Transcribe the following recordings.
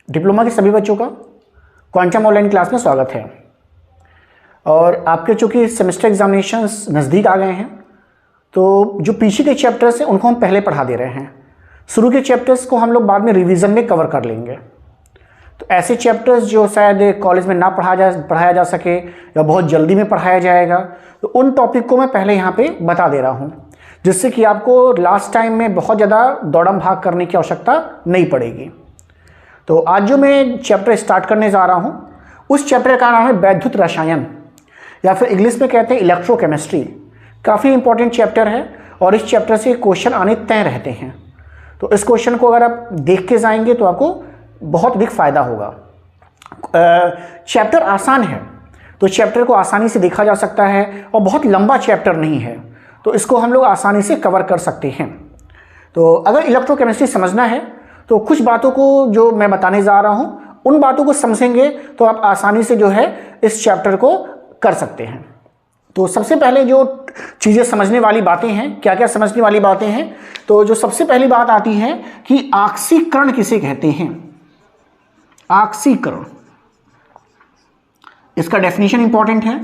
Diploma के सभी बच्चों का क्वांटम ऑनलाइन क्लास में स्वागत है। और आपके चूँकि सेमेस्टर एग्जामिनेशंस नज़दीक आ गए हैं, तो जो पीछे के चैप्टर्स हैं उनको हम पहले पढ़ा दे रहे हैं। शुरू के चैप्टर्स को हम लोग बाद में रिवीजन में कवर कर लेंगे। तो ऐसे चैप्टर्स जो शायद कॉलेज में ना पढ़ाया जा सके या बहुत जल्दी में पढ़ाया जाएगा, तो उन टॉपिक को मैं पहले यहाँ पे बता दे रहा हूँ, जिससे कि आपको लास्ट टाइम में बहुत ज़्यादा दौड़म भाग करने की आवश्यकता नहीं पड़ेगी। तो आज जो मैं चैप्टर स्टार्ट करने जा रहा हूँ, उस चैप्टर का नाम है वैद्युत रसायन, या फिर इंग्लिश में कहते हैं इलेक्ट्रोकेमिस्ट्री। काफ़ी इंपॉर्टेंट चैप्टर है और इस चैप्टर से क्वेश्चन आने तय रहते हैं। तो इस क्वेश्चन को अगर आप देख के जाएंगे तो आपको बहुत अधिक फ़ायदा होगा। चैप्टर आसान है, तो चैप्टर को आसानी से देखा जा सकता है और बहुत लंबा चैप्टर नहीं है, तो इसको हम लोग आसानी से कवर कर सकते हैं। तो अगर इलेक्ट्रोकेमिस्ट्री समझना है तो कुछ बातों को जो मैं बताने जा रहा हूँ, उन बातों को समझेंगे तो आप आसानी से जो है इस चैप्टर को कर सकते हैं। तो सबसे पहले जो चीज़ें समझने वाली बातें हैं, क्या क्या समझने वाली बातें हैं, तो जो सबसे पहली बात आती है कि ऑक्सीकरण किसे कहते हैं। ऑक्सीकरण, इसका डेफिनेशन इंपॉर्टेंट है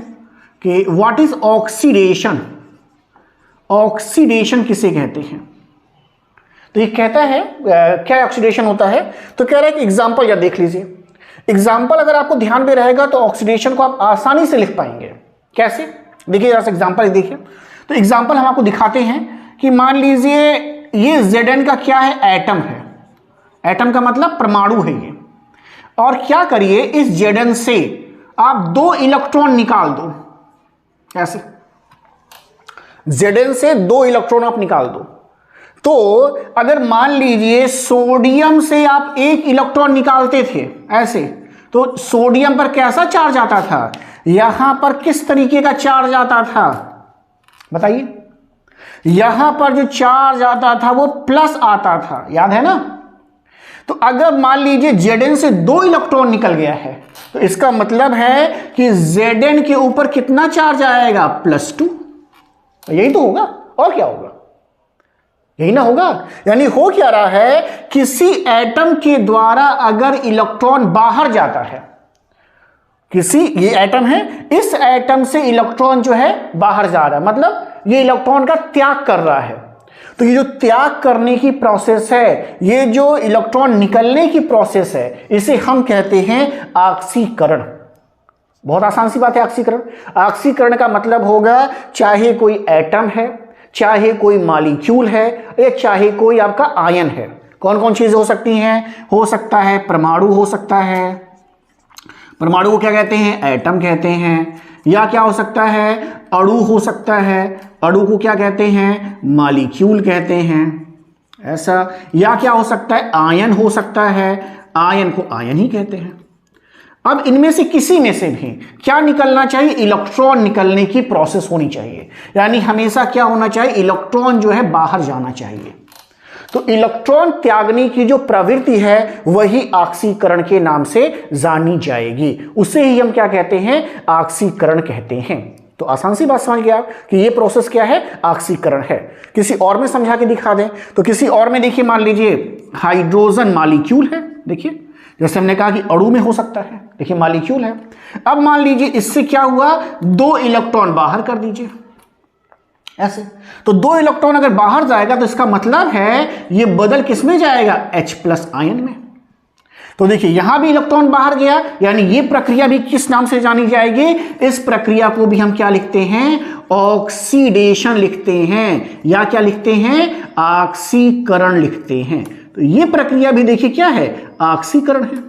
कि व्हाट इज ऑक्सीडेशन। ऑक्सीडेशन किसे कहते हैं, तो ये कहता है क्या ऑक्सीडेशन होता है, तो कह रहा है कि एग्जाम्पल या देख लीजिए। एग्जाम्पल अगर आपको ध्यान में रहेगा तो ऑक्सीडेशन को आप आसानी से लिख पाएंगे। कैसे, देखिए जरा सा एग्जाम्पल देखिए। तो एग्जाम्पल हम आपको दिखाते हैं कि मान लीजिए ये Zn का क्या है, एटम है। एटम का मतलब परमाणु है ये। और क्या करिए, इस Zn से आप 2 इलेक्ट्रॉन निकाल दो। ऐसे Zn से 2 इलेक्ट्रॉन आप निकाल दो। तो अगर मान लीजिए सोडियम से आप 1 इलेक्ट्रॉन निकालते थे ऐसे, तो सोडियम पर कैसा चार्ज आता था, यहां पर किस तरीके का चार्ज आता था बताइए। यहां पर जो चार्ज आता था वो प्लस आता था, याद है ना। तो अगर मान लीजिए Zn से 2 इलेक्ट्रॉन निकल गया है, तो इसका मतलब है कि Zn के ऊपर कितना चार्ज आएगा, +2। यही तो होगा, और क्या होगा, यही ना होगा। यानी हो क्या रहा है, किसी एटम के द्वारा अगर इलेक्ट्रॉन बाहर जाता है, ये एटम है, इस एटम से इलेक्ट्रॉन जो है बाहर जा रहा है, मतलब ये इलेक्ट्रॉन का त्याग कर रहा है। तो ये जो त्याग करने की प्रोसेस है, ये जो इलेक्ट्रॉन निकलने की प्रोसेस है, इसे हम कहते हैं ऑक्सीकरण। बहुत आसान सी बात है ऑक्सीकरण। ऑक्सीकरण का मतलब होगा चाहे कोई एटम है, चाहे कोई मॉलिक्यूल है, या चाहे कोई आपका आयन है। कौन कौन चीजें हो सकती हैं, हो सकता है परमाणु हो सकता है, परमाणु को क्या कहते हैं, एटम कहते हैं। या क्या हो सकता है, अणु हो सकता है, अणु को क्या कहते हैं, मॉलिक्यूल कहते हैं ऐसा। या क्या हो सकता है, आयन हो सकता है, आयन को आयन ही कहते हैं। अब इनमें से किसी में से भी क्या निकलना चाहिए, इलेक्ट्रॉन निकलने की प्रोसेस होनी चाहिए। यानी हमेशा क्या होना चाहिए, इलेक्ट्रॉन जो है बाहर जाना चाहिए। तो इलेक्ट्रॉन त्यागने की जो प्रवृत्ति है वही ऑक्सीकरण के नाम से जानी जाएगी। उसे ही हम क्या कहते हैं, ऑक्सीकरण कहते हैं। तो आसान सी बात समझ गया कि ये प्रोसेस क्या है, ऑक्सीकरण है। किसी और में समझा के दिखा दें, तो किसी और में देखिए, मान लीजिए हाइड्रोजन मॉलिक्यूल है, देखिए जैसे हमने कहा कि अणु में हो सकता है, देखिए मॉलिक्यूल है। अब मान लीजिए इससे क्या हुआ, 2 इलेक्ट्रॉन बाहर कर दीजिए ऐसे। तो 2 इलेक्ट्रॉन अगर बाहर जाएगा तो इसका मतलब है ये बदल किस में जाएगा, H+ आयन में। तो देखिए यहां भी इलेक्ट्रॉन बाहर गया, यानी ये प्रक्रिया भी किस नाम से जानी जाएगी, इस प्रक्रिया को भी हम क्या लिखते हैं, ऑक्सीडेशन लिखते हैं, या क्या लिखते हैं, ऑक्सीकरण लिखते हैं। तो ये प्रक्रिया भी देखिए क्या है, ऑक्सीकरण है।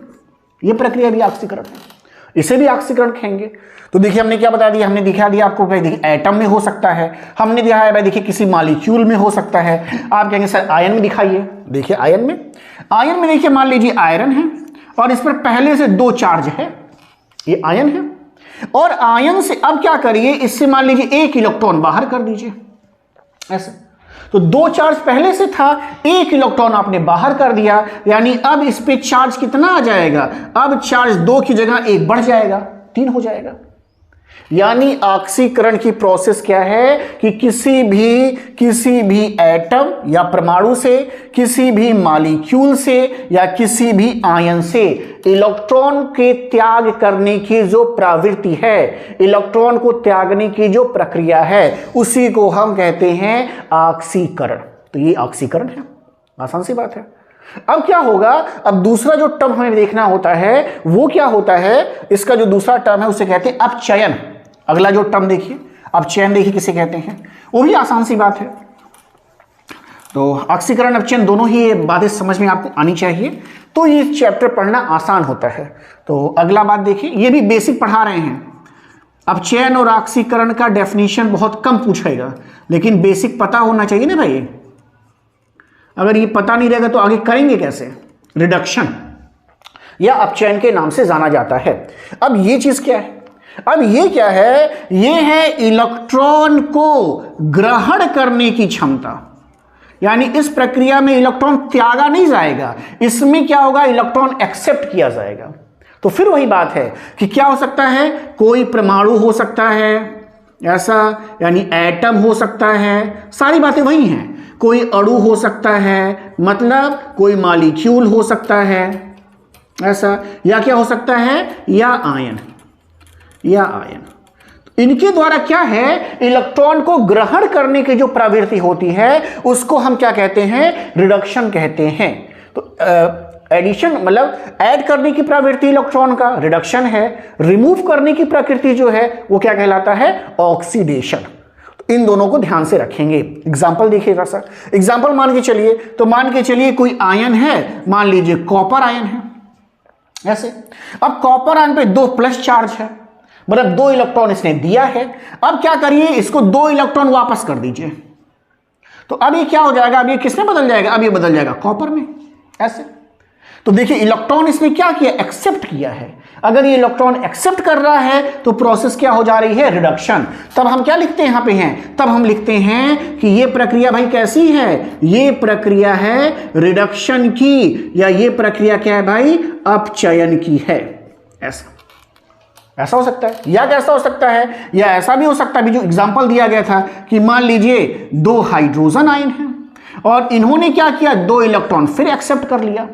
ये प्रक्रिया भी ऑक्सीकरण है, इसे भी ऑक्सीकरण कहेंगे। तो देखिए हमने क्या बता दिया, हमने दिखा दिया आपको भाई, देखिए एटम में हो सकता है, हमने दिया है भाई देखिए किसी मॉलिक्यूल में हो सकता है। आप कहेंगे सर आयन में दिखाइए, देखिए आयन में देखिए मान लीजिए आयरन है और इस पर पहले से 2 चार्ज है, ये आयन है। और आयन से अब क्या करिए, इससे मान लीजिए 1 इलेक्ट्रॉन बाहर कर दीजिए ऐसे। तो 2 चार्ज पहले से था, 1 इलेक्ट्रॉन आपने बाहर कर दिया, यानी अब इस पे चार्ज कितना आ जाएगा, अब चार्ज 2 की जगह 1 बढ़ जाएगा, 3 हो जाएगा। यानी ऑक्सीकरण की प्रोसेस क्या है कि किसी भी एटम या परमाणु से, किसी भी मॉलिक्यूल से या किसी भी आयन से इलेक्ट्रॉन के त्याग करने की जो प्रवृत्ति है, इलेक्ट्रॉन को त्यागने की जो प्रक्रिया है, उसी को हम कहते हैं ऑक्सीकरण। तो ये ऑक्सीकरण है, आसान सी बात है। अब क्या होगा, अब दूसरा जो टर्म हमें देखना होता है वो क्या होता है, इसका जो दूसरा टर्म है उसे कहते हैं अपचयन। अगला जो टर्म देखिए, अपचयन देखिए किसे कहते हैं, वो भी आसान सी बात है। तो ऑक्सीकरण अपचयन दोनों ही बातें समझ में आपको आनी चाहिए, तो ये चैप्टर पढ़ना आसान होता है। तो अगला बात देखिए, ये भी बेसिक पढ़ा रहे हैं। अपचयन और ऑक्सीकरण का डेफिनेशन बहुत कम पूछेगा, लेकिन बेसिक पता होना चाहिए ना भाई। अगर ये पता नहीं रहेगा तो आगे करेंगे कैसे। रिडक्शन या अपचयन के नाम से जाना जाता है। अब ये चीज क्या है, अब ये क्या है, ये है इलेक्ट्रॉन को ग्रहण करने की क्षमता। यानी इस प्रक्रिया में इलेक्ट्रॉन त्यागा नहीं जाएगा, इसमें क्या होगा, इलेक्ट्रॉन एक्सेप्ट किया जाएगा। तो फिर वही बात है कि क्या हो सकता है, कोई परमाणु हो सकता है ऐसा, यानी एटम हो सकता है, सारी बातें वही हैं। कोई अणु हो सकता है, मतलब कोई मॉलिक्यूल हो सकता है ऐसा, या क्या हो सकता है, या आयन, या आयन। इनके द्वारा क्या है, इलेक्ट्रॉन को ग्रहण करने की जो प्रवृत्ति होती है उसको हम क्या कहते हैं, रिडक्शन कहते हैं। तो एडिशन मतलब ऐड करने की प्रवृत्ति इलेक्ट्रॉन का रिडक्शन है, रिमूव करने की प्रकृति जो है वो क्या कहलाता है, ऑक्सीडेशन। तो इन दोनों को ध्यान से रखेंगे। एग्जाम्पल देखिएगा सर, एग्जाम्पल मान के चलिए, तो मान के चलिए कोई आयन है, मान लीजिए कॉपर आयन है ऐसे। अब कॉपर आयन पे 2 प्लस चार्ज है, मतलब 2 इलेक्ट्रॉन इसने दिया है। अब क्या करिए, इसको 2 इलेक्ट्रॉन वापस कर दीजिए। तो अब ये क्या हो जाएगा, अब ये किसमें बदल जाएगा, अब ये बदल जाएगा कॉपर में ऐसे। तो देखिए इलेक्ट्रॉन इसने क्या किया, एक्सेप्ट किया है। अगर ये इलेक्ट्रॉन एक्सेप्ट कर रहा है तो प्रोसेस क्या हो जा रही है, रिडक्शन। तब हम क्या लिखते हैं यहां पे हैं, तब हम लिखते हैं कि ये प्रक्रिया भाई कैसी है, ये प्रक्रिया है रिडक्शन की, या ये प्रक्रिया क्या है भाई, अपचयन की है। ऐसा हो सकता है, या कैसा हो सकता है, या ऐसा भी हो सकता है, भी जो एग्जांपल दिया गया था कि मान लीजिए 2 हाइड्रोजन आयन हैं और इन्होंने क्या किया, 2 इलेक्ट्रॉन फिर एक्सेप्ट कर लिया।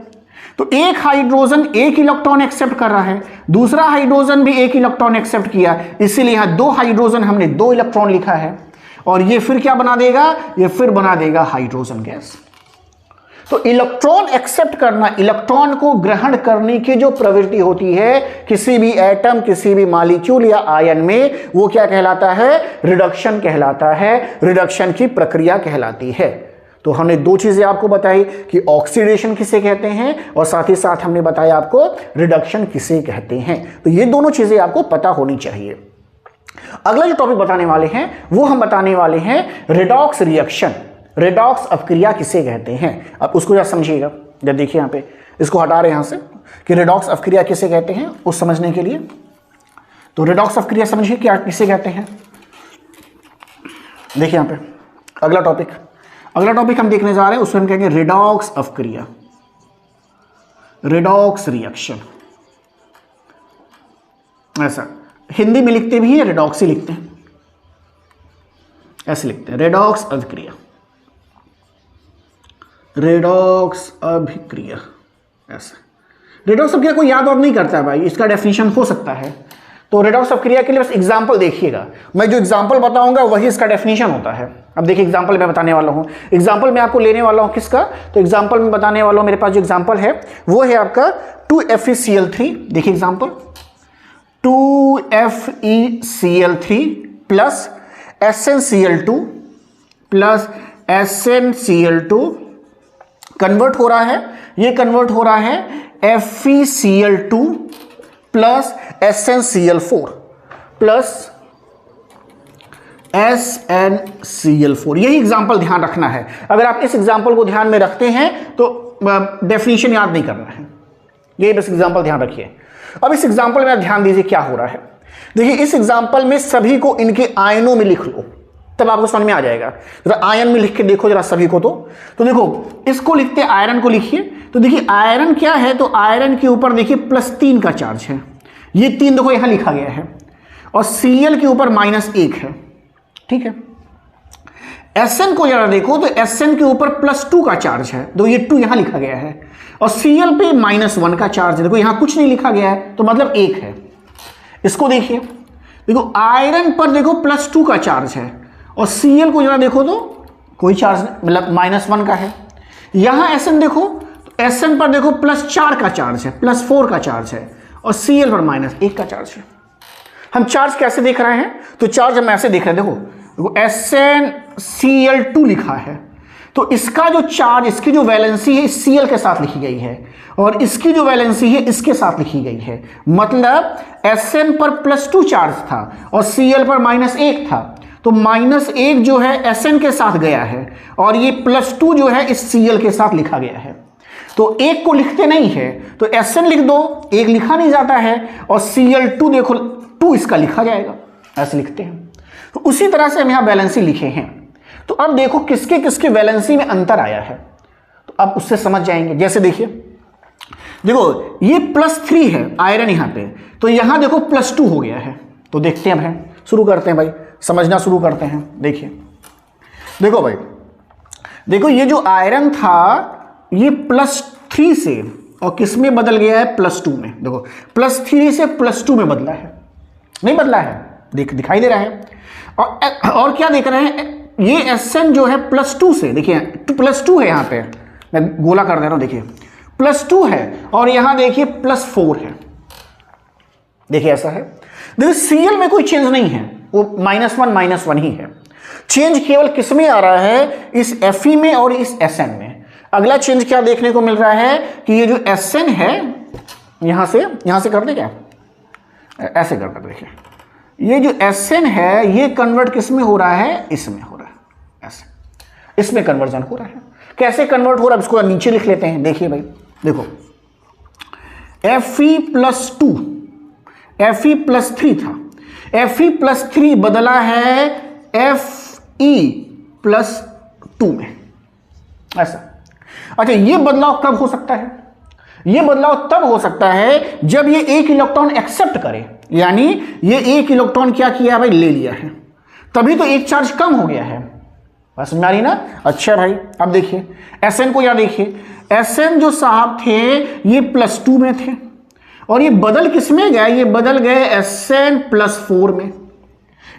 तो एक हाइड्रोजन 1 इलेक्ट्रॉन एक्सेप्ट कर रहा है, दूसरा हाइड्रोजन भी 1 इलेक्ट्रॉन एक्सेप्ट किया, इसीलिए यहां 2 हाइड्रोजन हमने 2 इलेक्ट्रॉन लिखा है। और ये फिर क्या बना देगा, ये फिर बना देगा हाइड्रोजन गैस। तो इलेक्ट्रॉन एक्सेप्ट करना, इलेक्ट्रॉन को ग्रहण करने की जो प्रवृत्ति होती है किसी भी एटम, किसी भी मॉलिक्यूल या आयन में, वो क्या कहलाता है, रिडक्शन कहलाता है, रिडक्शन की प्रक्रिया कहलाती है। तो हमने 2 चीजें आपको बताई कि ऑक्सीडेशन किसे कहते हैं, और साथ ही साथ हमने बताया आपको रिडक्शन किसे कहते हैं। तो ये दोनों चीजें आपको पता होनी चाहिए। अगला जो टॉपिक बताने वाले हैं वो हम बताने वाले हैं रेडॉक्स रिएक्शन। रेडॉक्स अपक्रिया किसे कहते हैं, अब उसको जरा समझिएगा। जब देखिए यहाँ पे इसको हटा रहे हैं यहाँ से कि रेडॉक्स अपक्रिया किसे कहते हैं, उस समझने के लिए। तो रेडॉक्स अपक्रिया समझिए क्या किसे कहते हैं। देखिए यहाँ पे अगला टॉपिक हम देखने जा रहे हैं, उसमें हम कहेंगे रेडॉक्स अपक्रिया, रेडॉक्स रिएक्शन। ऐसा हिंदी में लिखते भी है, रेडॉक्स ही लिखते हैं, ऐसे लिखते हैं, रेडॉक्स अभिक्रिया, रेडॉक्स अभिक्रिया ऐसा। रेडॉक्स अभिक्रिया को याद और नहीं करता है भाई, इसका डेफिनेशन हो सकता है। तो रेडॉक्स अभिक्रिया के लिए बस एग्जांपल देखिएगा, मैं जो एग्जांपल बताऊंगा वही इसका डेफिनेशन होता है। अब देखिए एग्जांपल मैं बताने वाला हूं, एग्जांपल मैं आपको लेने वाला हूं किसका, तो एग्जांपल में बताने वाला हूं, मेरे पास जो एग्जांपल है वो है आपका 2FeCl3। देखिए example 2FeCl3 plus SnCl2 plus SnCl2 convert हो रहा है, ये कन्वर्ट हो रहा है FeCl2 plus SnCl4 plus SnCl4। यही एग्जाम्पल ध्यान रखना है। अगर आप इस एग्जाम्पल को ध्यान में रखते हैं तो डेफिनेशन याद नहीं करना है, यही बस एग्जाम्पल ध्यान रखिए। अब इस एग्जाम्पल में आप ध्यान दीजिए क्या हो रहा है। देखिए इस एग्जाम्पल में सभी को इनके आयनों में लिख लो, तब आपको समझ में आ जाएगा। जरा आयन में लिख के देखो जरा सभी को। तो देखो इसको लिखते हैं, आयरन को लिखिए। तो देखिए आयरन क्या है, तो आयरन के ऊपर देखिए +3 का चार्ज है, ये 3 देखो यहां लिखा गया है। और Cl के ऊपर -1 है, ठीक है। Sn को जरा देखो तो Sn के ऊपर +2 का चार्ज है, तो ये 2 यहां लिखा गया है, और Cl पे -1 का चार्ज है, देखो यहां कुछ नहीं लिखा गया है, तो मतलब 1 है। इसको देखिए, देखो आयरन पर देखो +2 का चार्ज है, और Cl को जरा देखो तो कोई चार्ज नहीं, मतलब -1 का है। यहां Sn देखो तो Sn पर देखो +4 का चार्ज है, +4 का चार्ज है, और Cl पर -1 का चार्ज है। हम चार्ज कैसे देख रहे हैं, तो चार्ज हम ऐसे देख रहे हैं, देखो SnCl2 लिखा है, तो इसका जो चार्ज, इसकी जो वैलेंसी है इस Cl के साथ लिखी गई है, और इसकी जो वैलेंसी है इसके साथ लिखी गई है। मतलब Sn पर +2 चार्ज था और Cl पर -1 था, तो -1 जो है Sn के साथ गया है, और ये +2 जो है इस Cl के साथ लिखा गया है। तो 1 को लिखते नहीं है, तो Sn लिख दो, 1 लिखा नहीं जाता है, और Cl2 देखो 2 इसका लिखा जाएगा, ऐसे लिखते हैं। तो उसी तरह से हम यहां वैलेंसी लिखे हैं। तो अब देखो किसके किसके वैलेंसी में अंतर आया है, तो अब उससे समझ जाएंगे। जैसे देखिए, देखो ये +3 है आयरन यहां पे, तो यहां देखो +2 हो गया है। तो देखते हैं भाई, शुरू करते हैं भाई, समझना शुरू करते हैं। देखिए, देखो भाई, देखो ये जो आयरन था ये +3 से और किस में बदल गया है, +2 में। देखो +3 से +2 में बदला है, नहीं बदला है, दिखाई दे रहा है। और क्या देख रहे हैं, ये Sn जो है +2 से, देखिए +2 है, यहां पे मैं गोला कर दे रहा हूं, देखिए +2 है, और यहां देखिए +4 है, देखिए ऐसा है। देखिए Cl में कोई चेंज नहीं है, वो -1 ही है। चेंज केवल किस में आ रहा है, इस Fe में और इस Sn में। अगला चेंज क्या देखने को मिल रहा है कि ये जो Sn है, यहां से कर दे क्या, ऐसे कर दे, देखिए ये जो Sn है ये कन्वर्ट किस में हो रहा है, इसमें हो रहा है, ऐसे इसमें कन्वर्जन हो रहा है। कैसे कन्वर्ट हो रहा है, इसको नीचे लिख लेते हैं। देखिए भाई, देखो Fe+2, Fe+3 था, Fe+3 बदला है Fe+2 में, ऐसा। अच्छा, ये बदलाव कब हो सकता है, ये बदलाव तब हो सकता है जब ये 1 इलेक्ट्रॉन एक्सेप्ट करे, यानी ये 1 इलेक्ट्रॉन क्या किया भाई, ले लिया है, तभी तो एक चार्ज कम हो गया है। बस समझ आ रही ना। अच्छा भाई, अब देखिए Sn को, या देखिए Sn जो साहब थे ये +2 में थे, और ये बदल किस में गए, ये बदल गए Sn+4 में,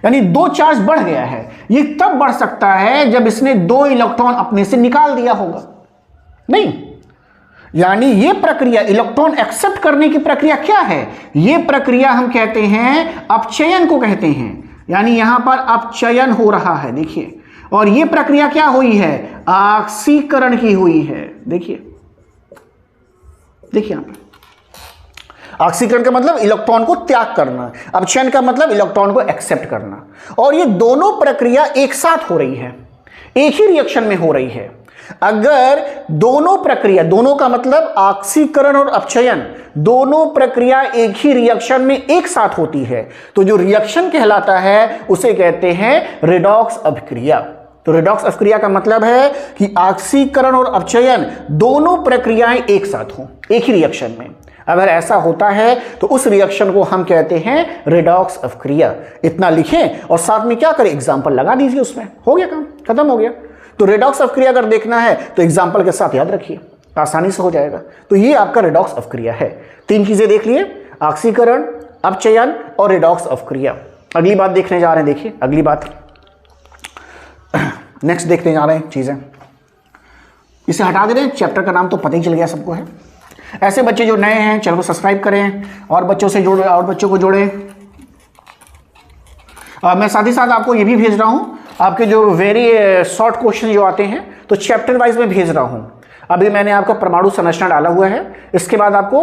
यानी 2 चार्ज बढ़ गया है। ये तब बढ़ सकता है जब इसने 2 इलेक्ट्रॉन अपने से निकाल दिया होगा, नहीं, यानी ये प्रक्रिया, इलेक्ट्रॉन एक्सेप्ट करने की प्रक्रिया क्या है, ये प्रक्रिया हम कहते हैं अपचयन को कहते हैं, यानी यहां पर अपचयन हो रहा है, देखिए। और ये प्रक्रिया क्या हुई है, ऑक्सीकरण की हुई है, देखिए देखिए यहां पर ऑक्सीकरण का मतलब इलेक्ट्रॉन को त्याग करना, अपचयन का मतलब इलेक्ट्रॉन को एक्सेप्ट करना, और ये दोनों प्रक्रिया एक साथ हो रही है, एक ही रिएक्शन में हो रही है। अगर दोनों प्रक्रिया, दोनों का मतलब ऑक्सीकरण और अपचयन, दोनों प्रक्रिया एक ही रिएक्शन में एक साथ होती है, तो जो रिएक्शन कहलाता है उसे कहते हैं रेडॉक्स अभिक्रिया। तो रेडॉक्स अभिक्रिया का मतलब है कि ऑक्सीकरण और अपचयन दोनों प्रक्रियाएं एक साथ हों, एक ही रिएक्शन में। अगर ऐसा होता है तो उस रिएक्शन को हम कहते हैं रेडॉक्स अभिक्रिया। इतना लिखें और साथ में क्या करें, एग्जाम्पल लगा दीजिए, उसमें हो गया काम, खत्म हो गया। तो रेडॉक्स अभिक्रिया अगर देखना है तो एग्जाम्पल के साथ याद रखिए, आसानी से हो जाएगा। तो ये आपका रेडॉक्स अभिक्रिया है। 3 चीजें देख लिए, ऑक्सीकरण, अपचयन और रेडॉक्स अभिक्रिया। अगली बात देखने जा रहे हैं, देखिए अगली बात, नेक्स्ट देखने जा रहे हैं चीजें, इसे हटा दे रहे हैं, चैप्टर का नाम तो पता ही चल गया सबको है। ऐसे बच्चे जो नए हैं चैनल को सब्सक्राइब करें और बच्चों से जोड़े, और बच्चों को जोड़ें। मैं साथ ही साथ आपको ये भी भेज रहा हूँ, आपके जो वेरी शॉर्ट क्वेश्चन जो आते हैं तो चैप्टर वाइज में भेज रहा हूँ। अभी मैंने आपका परमाणु संरचना डाला हुआ है, इसके बाद आपको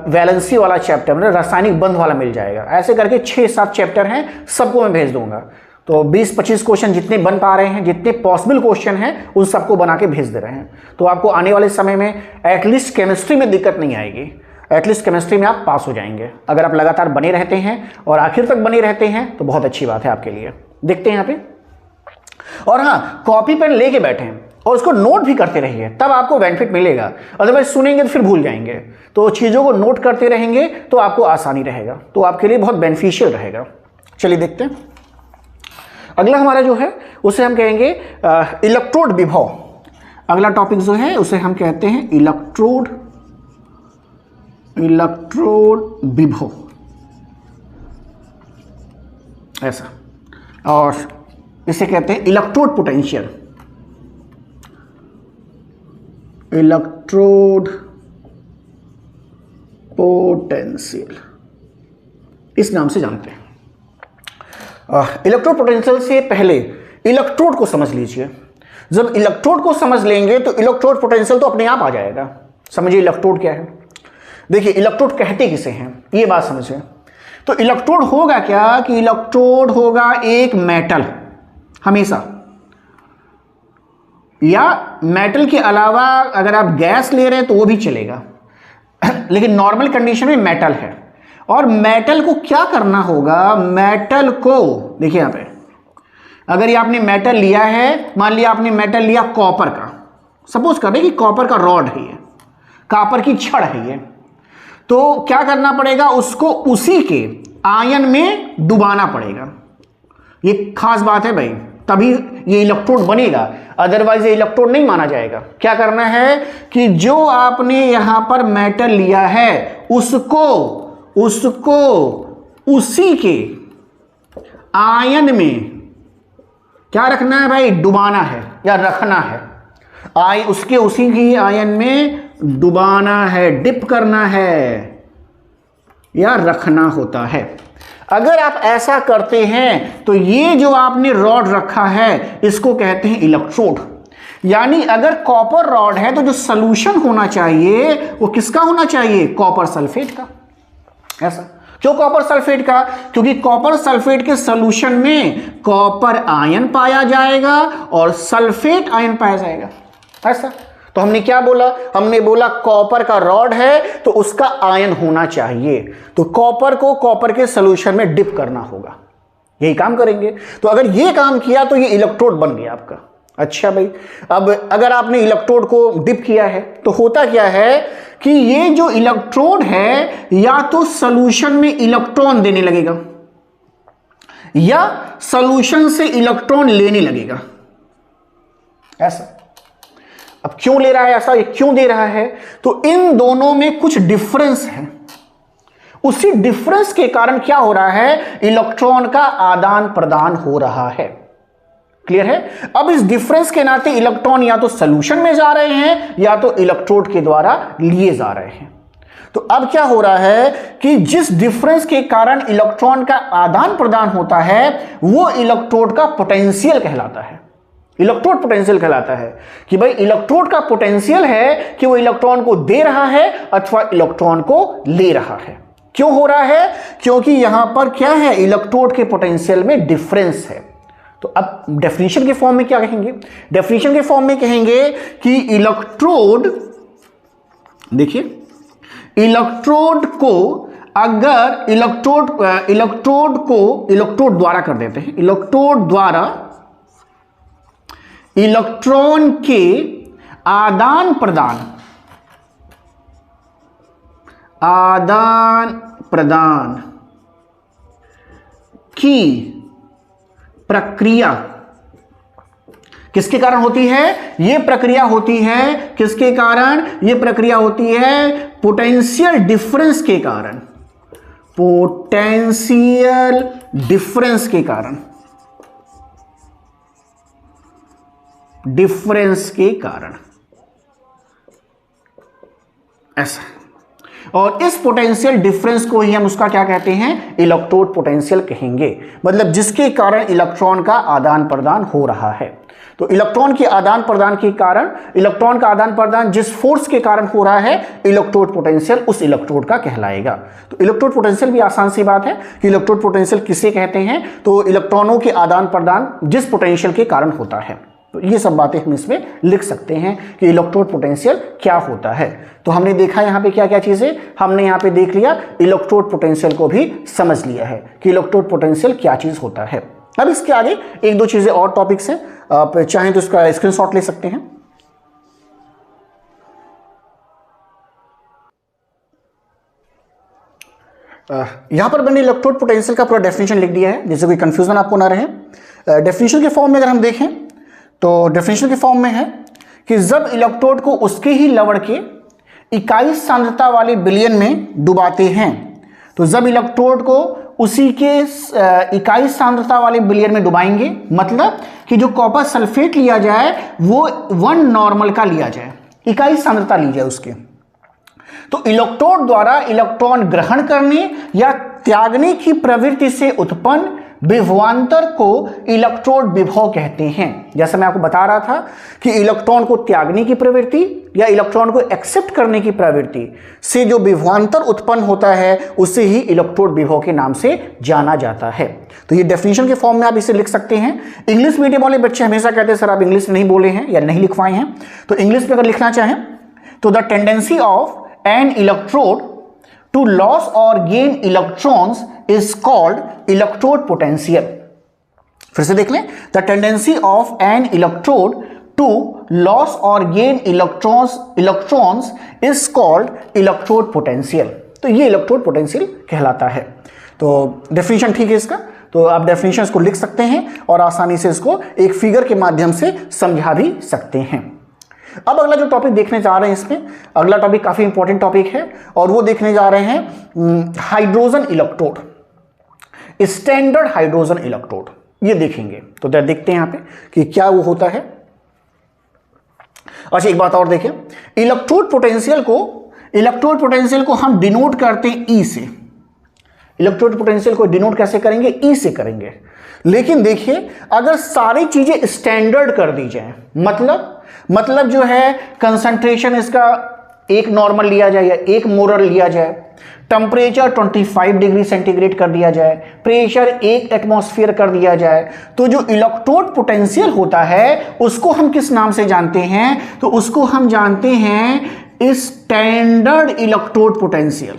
वैलेंसी वाला चैप्टर, मतलब रासायनिक बंध वाला मिल जाएगा। ऐसे करके 6-7 चैप्टर हैं, सबको मैं भेज दूंगा। तो 20-25 क्वेश्चन जितने बन पा रहे हैं, जितने पॉसिबल क्वेश्चन हैं, उन सबको बना के भेज दे रहे हैं। तो आपको आने वाले समय में एटलीस्ट केमिस्ट्री में दिक्कत नहीं आएगी, एटलीस्ट केमिस्ट्री में आप पास हो जाएंगे अगर आप लगातार बने रहते हैं और आखिर तक बने रहते हैं, तो बहुत अच्छी बात है आपके लिए। देखते हैं यहाँ पे, और हाँ, कॉपी पेन लेके बैठें और उसको नोट भी करते रहिए, तब आपको बेनिफिट मिलेगा। अदरवाइज सुनेंगे तो फिर भूल जाएंगे। तो चीज़ों को नोट करते रहेंगे तो आपको आसानी रहेगा, तो आपके लिए बहुत बेनिफिशियल रहेगा। चलिए देखते हैं। अगला हमारा जो है उसे हम कहेंगे इलेक्ट्रोड विभव। अगला टॉपिक जो है उसे हम कहते हैं इलेक्ट्रोड विभव, ऐसा। और इसे कहते हैं इलेक्ट्रोड पोटेंशियल, इलेक्ट्रोड पोटेंशियल, इस नाम से जानते हैं। इलेक्ट्रोड पोटेंशियल से पहले इलेक्ट्रोड को समझ लीजिए। जब इलेक्ट्रोड को समझ लेंगे तो इलेक्ट्रोड पोटेंशियल तो अपने आप आ जाएगा। समझिए इलेक्ट्रोड क्या है। देखिए इलेक्ट्रोड कहते किसे हैं, ये बात समझिए। तो इलेक्ट्रोड होगा क्या कि इलेक्ट्रोड होगा एक मेटल, हमेशा, या मेटल के अलावा अगर आप गैस ले रहे हैं तो वो भी चलेगा, लेकिन नॉर्मल कंडीशन में मेटल है। और मेटल को क्या करना होगा, मेटल को देखिए यहां पे, अगर ये आपने मेटल लिया है, मान लिया आपने मेटल लिया कॉपर का, सपोज कर रहे कि कॉपर का रॉड है ये, कॉपर की छड़ है ये, तो क्या करना पड़ेगा, उसको उसी के आयन में डुबाना पड़ेगा। ये खास बात है भाई, तभी ये इलेक्ट्रोड बनेगा, अदरवाइज ये इलेक्ट्रोड नहीं माना जाएगा। क्या करना है कि जो आपने यहां पर मेटल लिया है उसको उसी के आयन में क्या रखना है भाई, डुबाना है या रखना है। उसके उसी की आयन में डुबाना है, डिप करना है या रखना होता है। अगर आप ऐसा करते हैं तो ये जो आपने रॉड रखा है इसको कहते हैं इलेक्ट्रोड। यानी अगर कॉपर रॉड है तो जो सॉल्यूशन होना चाहिए वो किसका होना चाहिए, कॉपर सल्फेट का। ऐसा क्यों कॉपर सल्फेट का, क्योंकि कॉपर सल्फेट के सॉल्यूशन में कॉपर आयन पाया जाएगा और सल्फेट आयन पाया जाएगा। ऐसा तो हमने क्या बोला, हमने बोला कॉपर का रॉड है तो उसका आयन होना चाहिए, तो कॉपर को कॉपर के सॉल्यूशन में डिप करना होगा, यही काम करेंगे। तो अगर ये काम किया तो ये इलेक्ट्रोड बन गया आपका। अच्छा भाई, अब अगर आपने इलेक्ट्रोड को डिप किया है तो होता क्या है कि ये जो इलेक्ट्रोड है या तो सॉल्यूशन में इलेक्ट्रॉन देने लगेगा या सॉल्यूशन से इलेक्ट्रॉन लेने लगेगा। ऐसा अब क्यों ले रहा है, ऐसा क्यों दे रहा है, तो इन दोनों में कुछ डिफरेंस है। उसी डिफरेंस के कारण क्या हो रहा है, इलेक्ट्रॉन का आदान प्रदान हो रहा है। क्लियर है। अब इस डिफरेंस के नाते इलेक्ट्रॉन या तो सॉल्यूशन में जा रहे हैं या तो इलेक्ट्रोड के द्वारा लिए जा रहे हैं। तो अब क्या हो रहा है कि जिस डिफरेंस के कारण इलेक्ट्रॉन का आदान प्रदान होता है वो इलेक्ट्रोड का पोटेंशियल कहलाता है। इलेक्ट्रोड पोटेंशियल कहलाता है कि भाई इलेक्ट्रोड का पोटेंशियल है कि वो इलेक्ट्रॉन को दे रहा है अथवा इलेक्ट्रॉन को ले रहा है। क्यों हो रहा है, क्योंकि यहां पर क्या है, इलेक्ट्रोड के पोटेंशियल में डिफरेंस है। तो अब डेफिनेशन के फॉर्म में क्या कहेंगे, डेफिनेशन के फॉर्म में कहेंगे कि इलेक्ट्रोड, देखिए इलेक्ट्रोड को अगर इलेक्ट्रोड द्वारा कर देते हैं, इलेक्ट्रोड द्वारा इलेक्ट्रॉन के आदान प्रदान की प्रक्रिया किसके कारण होती है, यह प्रक्रिया होती है किसके कारण, यह प्रक्रिया होती है पोटेंशियल डिफरेंस के कारण, पोटेंशियल डिफरेंस के कारण, डिफरेंस के कारण। ऐसा, और इस पोटेंशियल डिफरेंस को ही हम उसका क्या कहते हैं, इलेक्ट्रोड पोटेंशियल कहेंगे। मतलब जिसके कारण इलेक्ट्रॉन का आदान प्रदान हो रहा है। तो इलेक्ट्रॉन के आदान प्रदान के कारण, इलेक्ट्रॉन का आदान प्रदान जिस फोर्स के कारण हो रहा है, इलेक्ट्रोड पोटेंशियल उस इलेक्ट्रोड का कहलाएगा। तो इलेक्ट्रोड पोटेंशियल भी आसान सी बात है कि इलेक्ट्रोड पोटेंशियल किसे कहते हैं, तो इलेक्ट्रॉनों के आदान प्रदान जिस पोटेंशियल के कारण होता है। तो ये सब बातें हम इसमें लिख सकते हैं कि इलेक्ट्रोड पोटेंशियल क्या होता है। तो हमने देखा यहाँ पे क्या क्या चीजें, हमने यहाँ पे देख लिया, इलेक्ट्रोड पोटेंशियल को भी समझ लिया है कि इलेक्ट्रोड पोटेंशियल क्या चीज होता है। अब इसके आगे एक दो चीजें और टॉपिक्स हैं, आप चाहें तो इसका स्क्रीनशॉट ले सकते हैं। यहां पर मैंने इलेक्ट्रोड पोटेंशियल का पूरा डेफिनेशन लिख दिया है, जिससे कोई कंफ्यूजन आपको ना रहे। डेफिनेशन के फॉर्म में अगर हम देखें तो डेफिनेशन के फॉर्म में है कि जब इलेक्ट्रोड को उसके ही लवण के इकाई सांद्रता वाले विलयन में डुबाते हैं, तो जब इलेक्ट्रोड को उसी के इकाई सांद्रता वाले विलयन में डुबाएंगे, मतलब कि जो कॉपर सल्फेट लिया जाए वो 1 नॉर्मल का लिया जाए, इकाई सांद्रता ली जाए उसके, तो इलेक्ट्रोड द्वारा इलेक्ट्रॉन ग्रहण करने या त्यागने की प्रवृत्ति से उत्पन्न विभवांतर को इलेक्ट्रोड विभव कहते हैं। जैसा मैं आपको बता रहा था कि इलेक्ट्रॉन को त्यागने की प्रवृत्ति या इलेक्ट्रॉन को एक्सेप्ट करने की प्रवृत्ति से जो विभवांतर उत्पन्न होता है उसे ही इलेक्ट्रोड विभव के नाम से जाना जाता है। तो ये डेफिनेशन के फॉर्म में आप इसे लिख सकते हैं। इंग्लिश मीडियम वाले बच्चे हमेशा कहते हैं सर आप इंग्लिश नहीं बोले हैं या नहीं लिखवाए हैं, तो इंग्लिश में अगर लिखना चाहें तो the tendency of N electrode to loss or gain electrons is called electrode potential। फिर से देख लें, the tendency of an electrode to loss or gain electrons is called electrode potential। तो ये electrode potential कहलाता है। तो डेफिनेशन ठीक है इसका, तो आप डेफिनेशन इसको लिख सकते हैं और आसानी से इसको एक फिगर के माध्यम से समझा भी सकते हैं। अब अगला जो टॉपिक देखने जा रहे हैं, इसमें अगला टॉपिक काफी इंपॉर्टेंट टॉपिक है और वो देखने जा रहे हैं hydrogen electrode, standard hydrogen electrode. ये देखेंगे तो देखते हैं यहां पे कि क्या वो होता है। अच्छा एक बात और देखें, इलेक्ट्रोड पोटेंशियल को हम डिनोट करते हैं ई से। इलेक्ट्रोड पोटेंशियल को डिनोट कैसे करेंगे? ई से करेंगे। लेकिन देखिए अगर सारी चीजें स्टैंडर्ड कर दी जाए, मतलब जो है कंसंट्रेशन इसका 1 नॉर्मल लिया जाए या 1 मोलर लिया जाए, टेम्परेचर 25 डिग्री सेंटीग्रेड कर दिया जाए, प्रेशर 1 एटमॉस्फेयर कर दिया जाए, तो जो इलेक्ट्रोड पोटेंशियल होता है उसको हम किस नाम से जानते हैं? तो उसको हम जानते हैं स्टैंडर्ड इलेक्ट्रोड पोटेंशियल।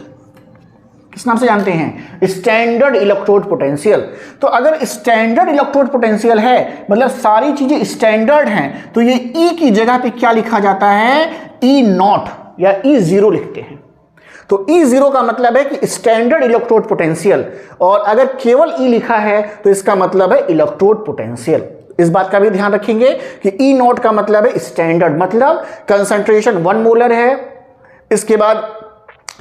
किस नाम से जानते हैं? Standard electrode potential. तो अगर स्टैंडर्ड इलेक्ट्रोड पोटेंशियल है, मतलब सारी चीजें स्टैंडर्ड हैं, तो ये ई की जगह पे क्या लिखा जाता है? ई नॉट या ई जीरो लिखते हैं। तो ई जीरो का मतलब है कि स्टैंडर्ड इलेक्ट्रोड पोटेंशियल, और अगर केवल ई लिखा है तो इसका मतलब है इलेक्ट्रोड पोटेंशियल। इस बात का भी ध्यान रखेंगे कि ई नॉट का मतलब है स्टैंडर्ड, मतलब कंसंट्रेशन 1 मोलर है, इसके बाद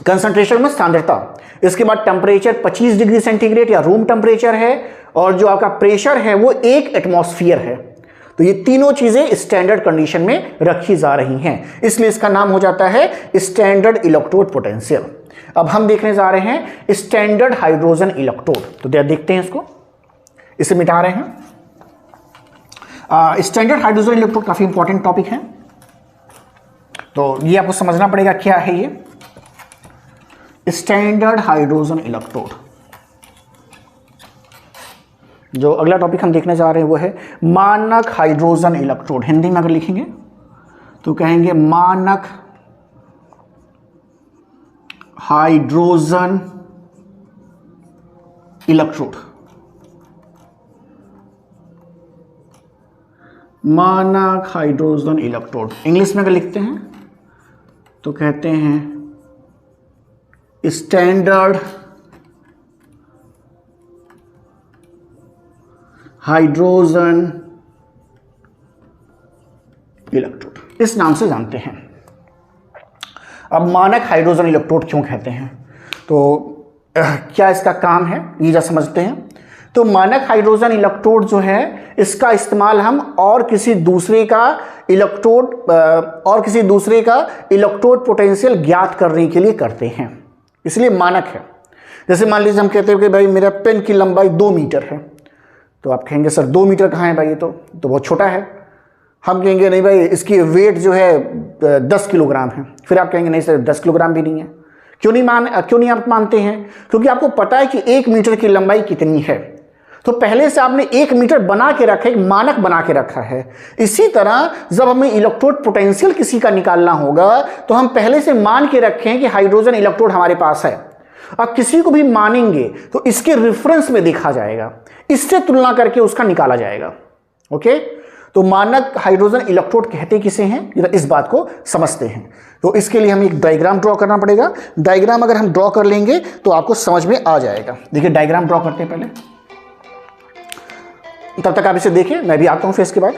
कंसंट्रेशन में सांद्रता, इसके बाद टेम्परेचर 25 डिग्री सेंटीग्रेड या रूम टेम्परेचर है, और जो आपका प्रेशर है वो 1 एटमॉस्फेयर है। तो ये तीनों चीजें स्टैंडर्ड कंडीशन में रखी जा रही हैं, इसलिए इसका नाम हो जाता है स्टैंडर्ड इलेक्ट्रोड पोटेंशियल। अब हम देखने जा रहे हैं स्टैंडर्ड हाइड्रोजन इलेक्ट्रोड। तो देखते हैं इसको, इसे मिटा रहे हैं। स्टैंडर्ड हाइड्रोजन इलेक्ट्रोड काफी इंपॉर्टेंट टॉपिक है, तो ये आपको समझना पड़ेगा क्या है ये स्टैंडर्ड हाइड्रोजन इलेक्ट्रोड। जो अगला टॉपिक हम देखने जा रहे हैं वो है मानक हाइड्रोजन इलेक्ट्रोड। हिंदी में अगर लिखेंगे तो कहेंगे मानक हाइड्रोजन इलेक्ट्रोड। मानक हाइड्रोजन इलेक्ट्रोड इंग्लिश में अगर लिखते हैं तो कहते हैं स्टैंडर्ड हाइड्रोजन इलेक्ट्रोड, इस नाम से जानते हैं। अब मानक हाइड्रोजन इलेक्ट्रोड क्यों कहते हैं, तो क्या इसका काम है ये जा समझते हैं। तो मानक हाइड्रोजन इलेक्ट्रोड जो है इसका इस्तेमाल हम और किसी दूसरे का इलेक्ट्रोड पोटेंशियल ज्ञात करने के लिए करते हैं, इसलिए मानक है। जैसे मान लीजिए हम कहते हैं कि भाई मेरा पेन की लंबाई 2 मीटर है, तो आप कहेंगे सर 2 मीटर कहाँ है भाई, ये तो बहुत छोटा है। हम कहेंगे नहीं भाई इसकी वेट जो है 10 किलोग्राम है, फिर आप कहेंगे नहीं सर 10 किलोग्राम भी नहीं है। क्यों नहीं आप मानते हैं? क्योंकि आपको पता है कि 1 मीटर की लंबाई कितनी है, तो पहले से आपने 1 मीटर बना के रखा है, एक मानक बना के रखा है। इसी तरह जब हमें इलेक्ट्रोड पोटेंशियल किसी का निकालना होगा तो हम पहले से मान के रखें कि हाइड्रोजन इलेक्ट्रोड हमारे पास है। अब किसी को भी मानेंगे तो इसके रेफरेंस में देखा जाएगा, इससे तुलना करके उसका निकाला जाएगा। ओके, तो मानक हाइड्रोजन इलेक्ट्रोड कहते किसे हैं, जरा इस बात को समझते हैं। तो इसके लिए हमें एक डायग्राम ड्रॉ करना पड़ेगा। डायग्राम अगर हम ड्रॉ कर लेंगे तो आपको समझ में आ जाएगा। देखिए डायग्राम ड्रॉ करते हैं पहले, तब तक आप इसे देखिए, मैं भी आता हूं फिर इसके बाद।